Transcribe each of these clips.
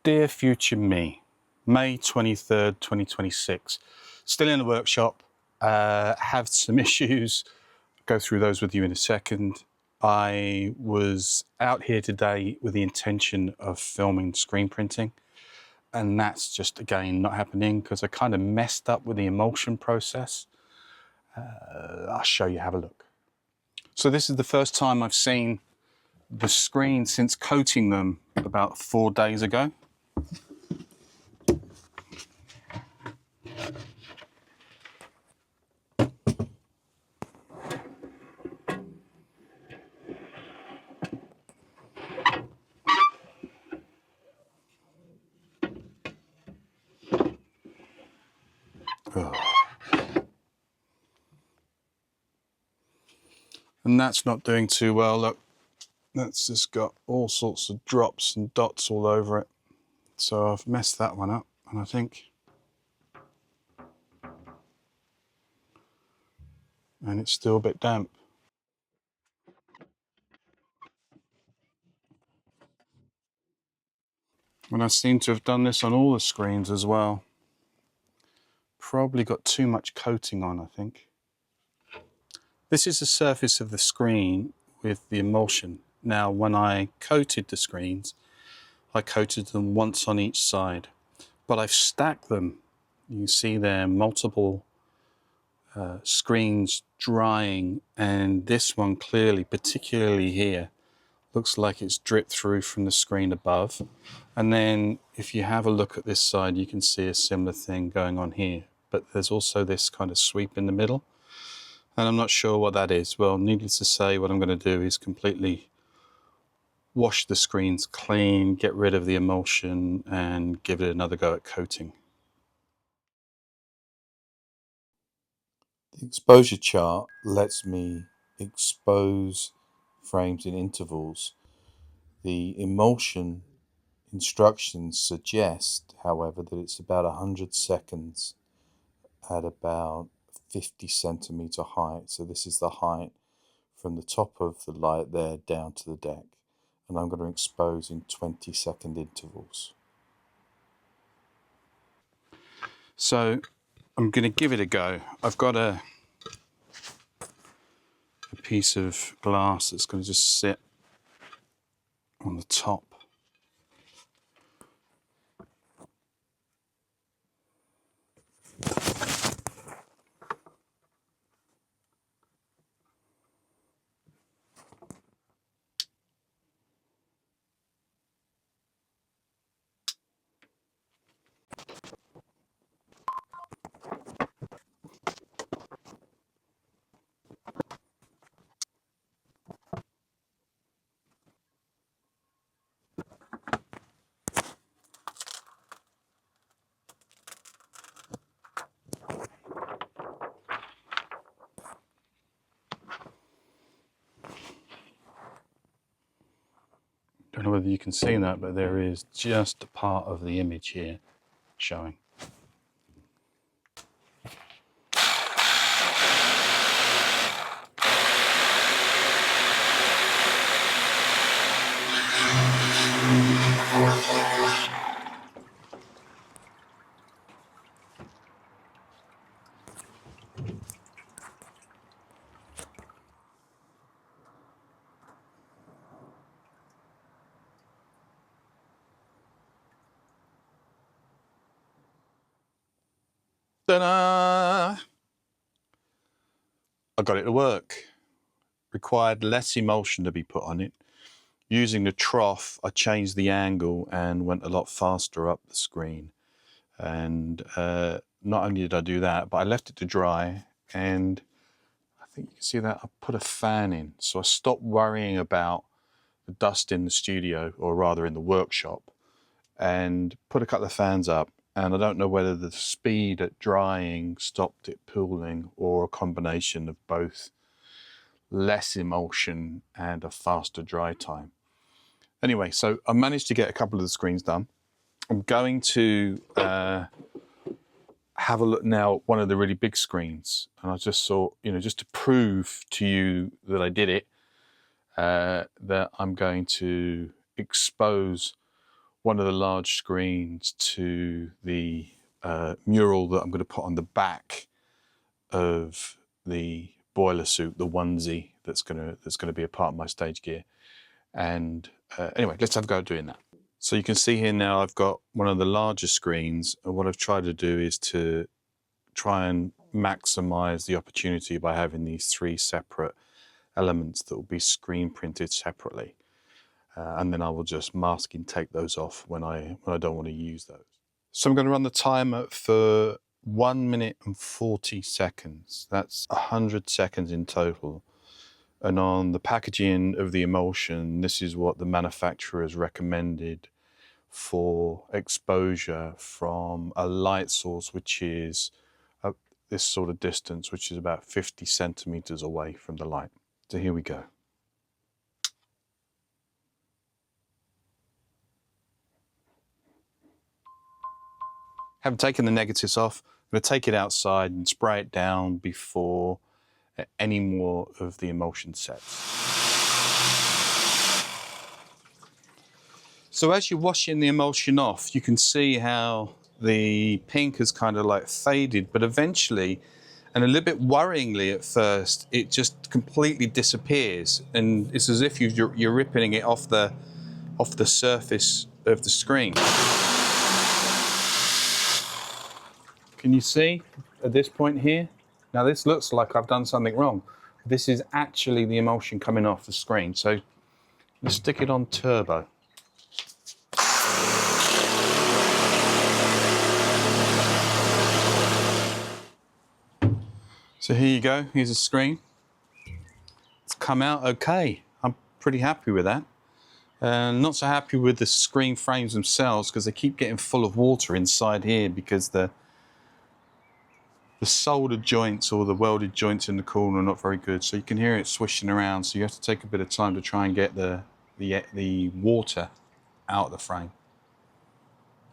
Dear future me, May 23rd, 2026. Still in the workshop, have some issues. Go through those with you in a second. I was out here today with the intention of filming screen printing, and that's just again not happening because I kind of messed up with the emulsion process. I'll show you, have a look. So this is the first time I've seen the screen since coating them about 4 days ago. And that's not doing too well. Look, that's just got all sorts of drops and dots all over it. So I've messed that one up, and I think, and it's still a bit damp. And I seem to have done this on all the screens as well. Probably got too much coating on, I think. This is the surface of the screen with the emulsion. Now, when I coated the screens, I coated them once on each side, but I've stacked them. You can see there multiple screens drying, and this one clearly, particularly here, looks like it's dripped through from the screen above. And then if you have a look at this side, you can see a similar thing going on here, but there's also this kind of sweep in the middle, and I'm not sure what that is. Well, needless to say, what I'm going to do is completely wash the screens clean, get rid of the emulsion, and give it another go at coating. The exposure chart lets me expose frames in intervals. The emulsion instructions suggest, however, that it's about 100 seconds at about 50 centimeter height. So this is the height from the top of the light there down to the deck. And I'm going to expose in 20-second intervals. So I'm going to give it a go. I've got a piece of glass that's going to just sit on the top. Don't know whether you can see that, but there is just a part of the image here showing. Ta-da! I got it to work. Required less emulsion to be put on it. Using the trough, I changed the angle and went a lot faster up the screen. And not only did I do that, but I left it to dry, and I think you can see that I put a fan in. So I stopped worrying about the dust in the studio, or rather in the workshop, and put a couple of fans up. And I don't know whether the speed at drying stopped it pooling, or a combination of both less emulsion and a faster dry time. Anyway, so I managed to get a couple of the screens done. I'm going to have a look now at one of the really big screens. And I just thought, you know, just to prove to you that I did it, that I'm going to expose one of the large screens to the mural that I'm going to put on the back of the boiler suit, the onesie that's going to be a part of my stage gear. And anyway, let's have a go at doing that. So you can see here now I've got one of the larger screens, and what I've tried to do is to try and maximize the opportunity by having these three separate elements that will be screen printed separately. And then I will just masking tape those off when I don't want to use those. So I'm going to run the timer for 1 minute and 40 seconds. That's 100 seconds in total. And on the packaging of the emulsion, this is what the manufacturer has recommended for exposure from a light source, which is this sort of distance, which is about 50 centimeters away from the light. So here we go. Having taken the negatives off, I'm going to take it outside and spray it down before any more of the emulsion sets. So as you're washing the emulsion off, you can see how the pink has kind of like faded, but eventually, and a little bit worryingly at first, it just completely disappears, and it's as if you're ripping it off the surface of the screen. Can you see at this point here? Now this looks like I've done something wrong. This is actually the emulsion coming off the screen. So let's stick it on turbo. So here you go, here's the screen. It's come out okay. I'm pretty happy with that. Not so happy with the screen frames themselves because they keep getting full of water inside here because the soldered joints or the welded joints in the corner are not very good, so you can hear it swishing around, so you have to take a bit of time to try and get the water out of the frame.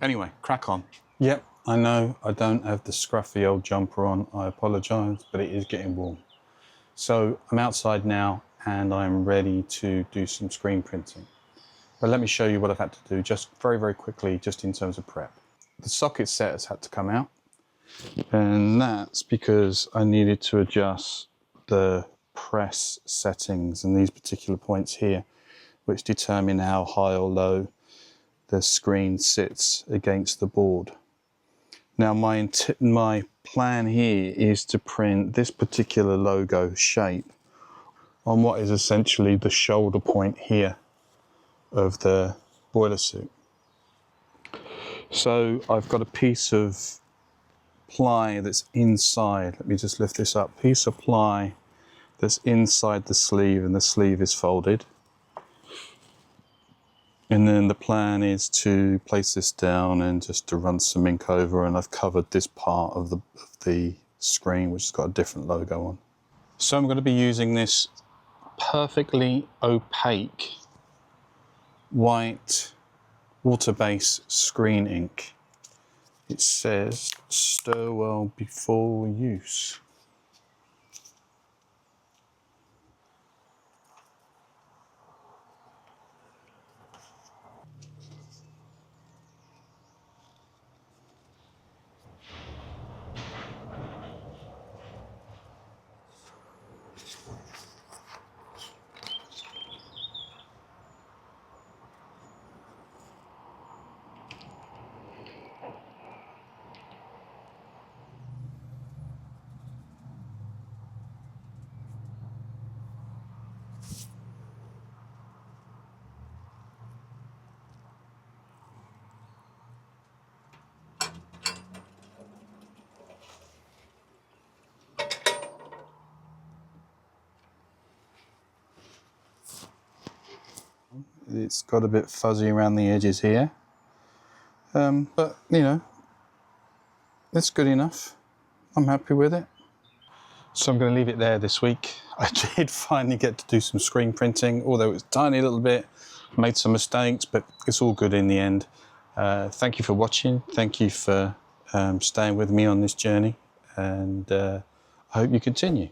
Anyway, crack on. Yep, I know I don't have the scruffy old jumper on, I apologise, but it is getting warm. So I'm outside now and I'm ready to do some screen printing. But let me show you what I've had to do just very, very quickly, just in terms of prep. The socket set has had to come out. And that's because I needed to adjust the press settings and these particular points here, which determine how high or low the screen sits against the board. Now my plan here is to print this particular logo shape on what is essentially the shoulder point here of the boiler suit. So I've got a piece of ply that's inside, let me just lift this up, piece of ply that's inside the sleeve, and the sleeve is folded. And then the plan is to place this down and just to run some ink over, and I've covered this part of the screen which has got a different logo on. So I'm going to be using this perfectly opaque white water-based screen ink. It says, stir well before use. It's got a bit fuzzy around the edges here, but you know, it's good enough. I'm happy with it. So I'm going to leave it there this week. I did finally get to do some screen printing, although it was a tiny little bit, made some mistakes, but it's all good in the end. Thank you for watching. Thank you for staying with me on this journey, and I hope you continue.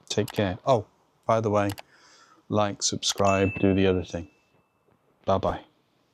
Take care. Oh, by the way, like, subscribe, do the other thing. Bye-bye.